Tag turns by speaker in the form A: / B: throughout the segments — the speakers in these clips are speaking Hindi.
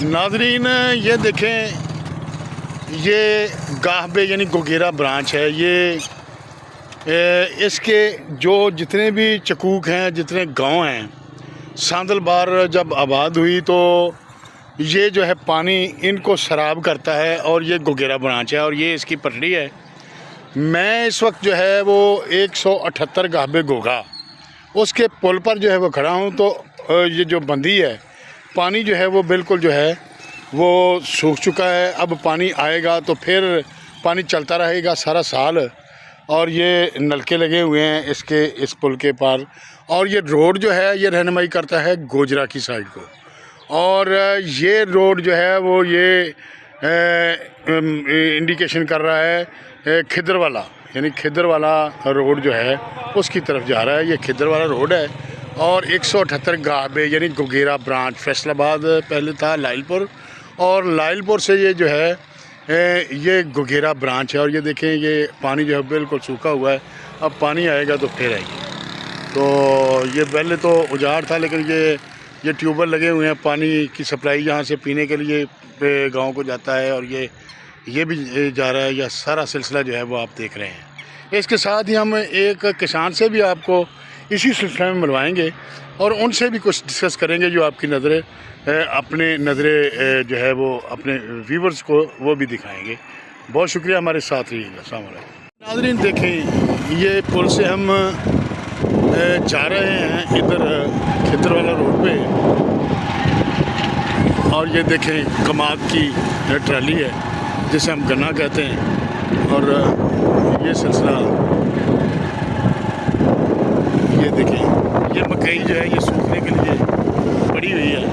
A: नाजरीन ये देखें, ये गाहबे यानी गोगेरा ब्रांच है। ये इसके जो जितने भी चकूक हैं, जितने गांव हैं, सांदलबार जब आबाद हुई तो ये जो है पानी इनको सराब करता है और ये गोगेरा ब्रांच है और ये इसकी पटड़ी है। मैं इस वक्त जो है वो 178 गाहबे गोगा उसके पुल पर जो है वो खड़ा हूँ। तो ये जो बंदी है, पानी जो है वो बिल्कुल जो है वो सूख चुका है। अब पानी आएगा तो फिर पानी चलता रहेगा सारा साल। और ये नलके लगे हुए हैं इसके इस पुल के पार। और ये रोड जो है ये रहनुमाई करता है गोजरा की साइड को। और ये रोड जो है वो ये इंडिकेशन कर रहा है खिदर वाला, यानी खिदर वाला रोड जो है उसकी तरफ जा रहा है। ये खिदर वाला रोड है। और 178 गाहबे यानी गोगेरा ब्रांच, फैसलाबाद पहले था लाइलपुर, और लाइलपुर से ये जो है ये गोगेरा ब्रांच है। और ये देखें, ये पानी जो है बिल्कुल सूखा हुआ है। अब पानी आएगा तो फिर आएगी। तो ये पहले तो उजाड़ था, लेकिन ये ट्यूबवेल लगे हुए हैं, पानी की सप्लाई यहाँ से पीने के लिए गांव को जाता है। और ये भी जा रहा है। यह सारा सिलसिला जो है वो आप देख रहे हैं। इसके साथ ही हम एक किसान से भी आपको इसी सिलसिले में मिलवाएंगे और उनसे भी कुछ डिस्कस करेंगे, जो आपकी नज़रें अपने नज़रें जो है वो अपने व्यूवर्स को वो भी दिखाएंगे। बहुत शुक्रिया, हमारे साथ रहिएगा। अस्सलाम वालेकुम। नाज़रीन देखें, ये पुल से हम जा रहे हैं इधर खिदर वाला रोड पे। और ये देखें कमाद की ट्राली है जिसे हम गन्ना कहते हैं। और ये सिलसिला ये देखें, ये मकई जो है ये सूखने के लिए पड़ी हुई है।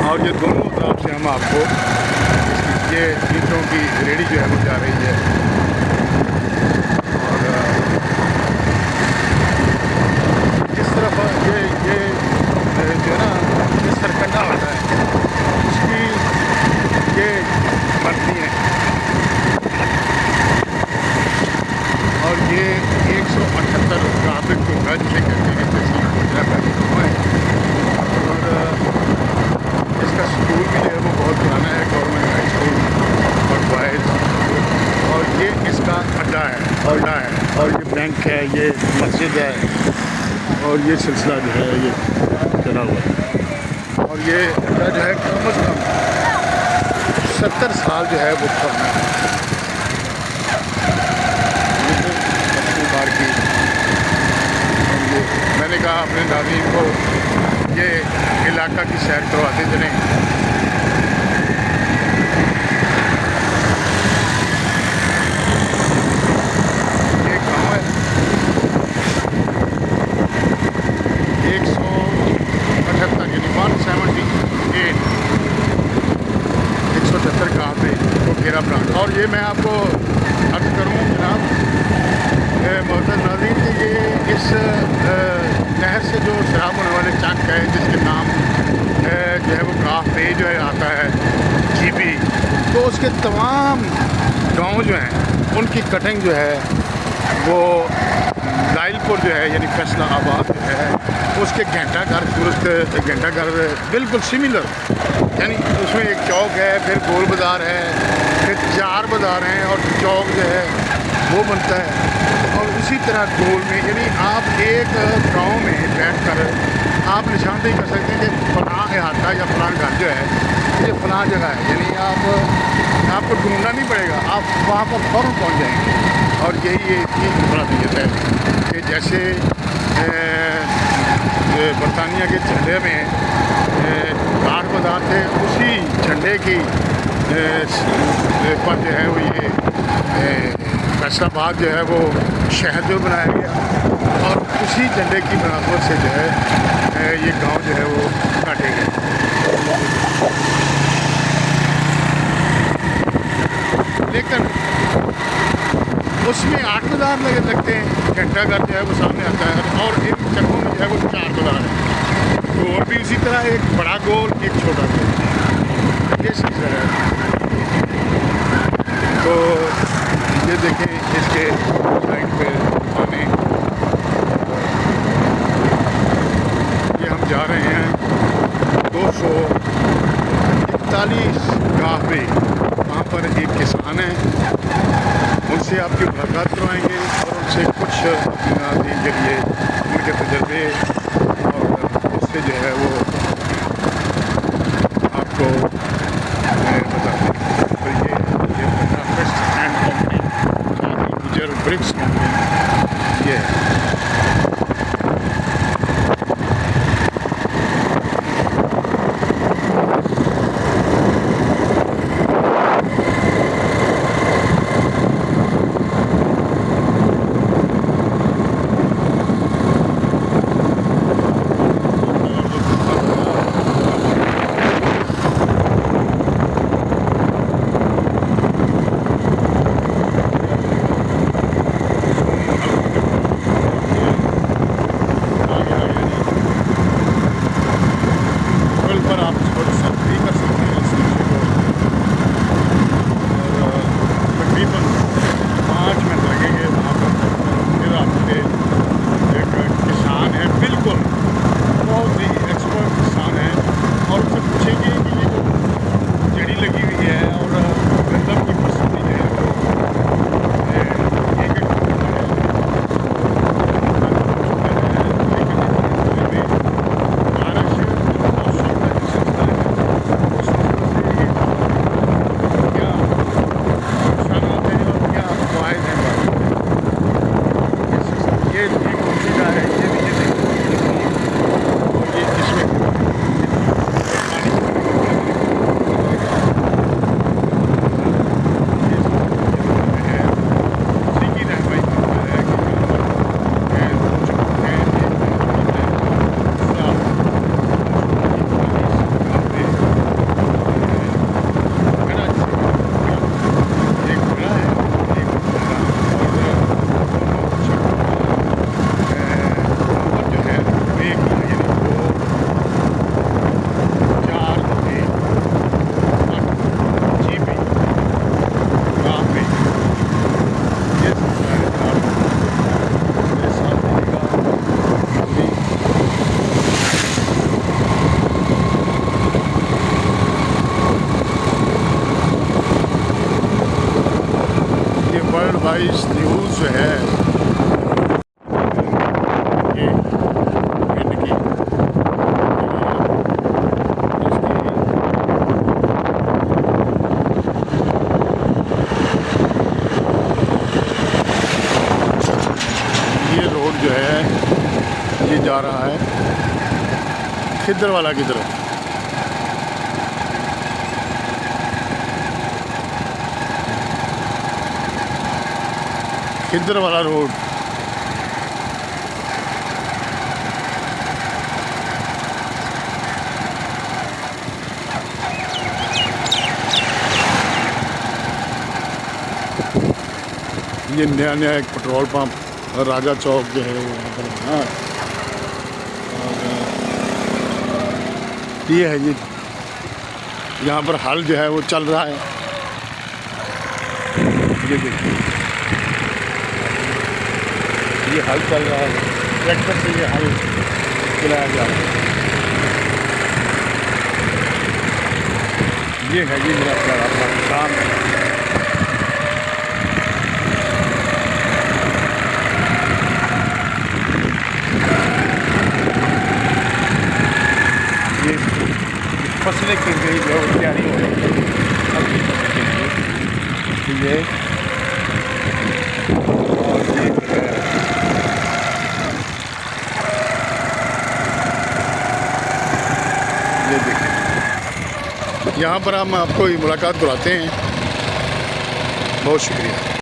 A: और ये दोनों तरफ से हम आपको ये ईंटों की रेडी जो है वो जा रही है। और जिस तरफ ये जो है ना ये सरकंडा होता है उसकी ये बनती है। और ये 178 गाहबे गोगा जिसे कहते हैं, और इसका स्कूल भी जो है वो बहुत पुराना है, गवर्नमेंट हाई स्कूल और बॉयज़। और ये इसका अड्डा है और ये बैंक है, ये मस्जिद है। और ये सिलसिला जो है ये चला हुआ है। और ये अड्डा जो है कम से कम 70 साल जो है वो पुराना है। की ये मैंने कहा अपने नाज़रीन को ये इलाका की सैर करवाते चलें। ये गाँव है 178 यानी 178 178 गाँव पे गोगेरा ब्रांच। और ये मैं आपको अर्ज़ करूँ जनाब मोहतरम नाज़रीन कि ये इस नहर से जो शराब होने वाले चक है जिसके नाम जो है वो गाहबे जो है आता है जीबी, तो उसके तमाम गांव जो हैं उनकी कटिंग जो है वो लाइलपुर जो है यानी फैसलाबाद जो है उसके घंटाघर टूरिस्ट घंटाघर बिल्कुल सिमिलर, यानी उसमें एक चौक है, फिर गोल बाज़ार है, फिर 4 बाज़ार हैं और चौक जो है वो बनता है। और उसी तरह गोल में यानी आप एक गांव में बैठकर आप निशानदेही कर सकते हैं कि फलां इलाका या फलां घर जो है ये फलां जगह है। यानी आपको ढूंढना नहीं पड़ेगा, आप वहाँ पर फ़ौरन पहुँच जाएंगे। और यही ये इसकी खसूसियत है कि जैसे बरतानिया के झंडे में 8 बाज़ार थे, उसी झंडे की पर जो है वो ये फैसलाबाद जो है वो शहर जो बनाया गया। और उसी झंडे की मुनासबत से जो है ये गांव जो है वो काटे गए। लेकिन उसमें 8 बाज़ार लगते हैं, घंटाघर जो है वो सामने आता है। और इन चक्कों में जो है वो 4 बाज़ार है। गोल भी उसी तरह, एक बड़ा गोल एक छोटा गोल, ये सिलसिला है। तो ये देखें इसके साइड पे पानी 45 गाँव पे वहाँ पर एक किसान है, उनसे आपकी मुलाकात करवाएंगे और उनसे कुछ अपने जरिए उनके तजर्बे और उससे जो है वो आपको बताते हैं। तो ये फर्स्ट हैंड कंपनी गुजर ब्रिक्स कंपनी ये है। पर आप भी कर सकते हैं इस नक्शे को और तकरीबन 5 मिनट लगेंगे वहाँ पर। फिर आपके एक किसान है, बिल्कुल बहुत ही एक्सपर्ट किसान है, और उससे पूछेंगे कि ये जो जड़ी लगी हुई है और गंदम की परसेंटेज है वर्ल्ड वाइज न्यूज़ जो है ये विंड की ये रोड जो है ये जा रहा है खिद्दरवाला की तरफ। खिद्दरवाला रोड ये नया एक पेट्रोल पंप राजा चौक जो है वो वहाँ पर। हाँ, और ये है जी, यहाँ पर हल जो है वो चल रहा है। ये देखिए, ये हल चल रहा है, ट्रैक्टर से ये हल चलाया जा रहा है। ये है जी मेरा प्यारा पाकिस्तान। ये फसलें की गई जो तैयारी हो रही है अभी के लिए, और ये देखिए यहाँ पर हम आपको मुलाकात कराते हैं। बहुत शुक्रिया।